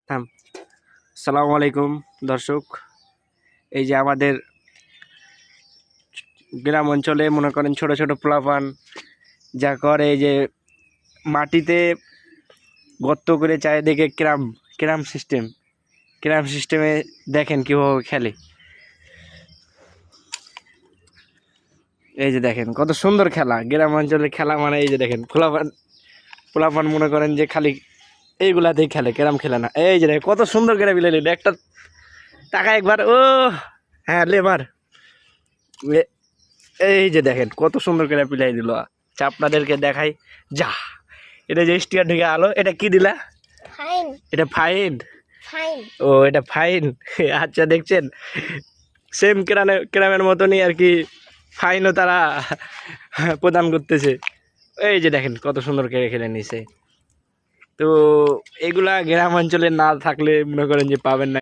থাম। আসসালামু আলাইকুম দর্শক, এই যে আমাদের গ্রাম অঞ্চলে মনে করেন ছোট ছোট পোলাপান যা করে, এই যে মাটিতে গর্ত করে চারিদিকে ক্যারাম ক্যারাম সিস্টেমে দেখেন কীভাবে খেলে। এই যে দেখেন কত সুন্দর খেলা, গ্রাম অঞ্চলের খেলা মানে এই যে দেখেন পোলাপান মনে করেন যে খালি এইগুলাতেই খেলে, ক্যারাম খেলে না। এই যে দেখেন কত সুন্দর করে বিলে একটা টাকা একবার, ও হ্যাঁ লেবার। এই যে দেখেন কত সুন্দর করে পিলাই দিল। আচ্ছা আপনাদেরকে দেখাই, যা এটা যে স্টিয়ার ঢুকে আলো, এটা কি দিলা? ফাইন। এটা ফাইন। ফাইন। ও এটা ফাইন। আচ্ছা দেখছেন, সেম ক্রামের মতনই আর কি, ফাইনও তারা প্রদান করতেছে। এই যে দেখেন কত সুন্দর করে খেলে নিছে। তো এগুলা গ্রাম অঞ্চলে না থাকলে মনে করেন যে পাবেন না।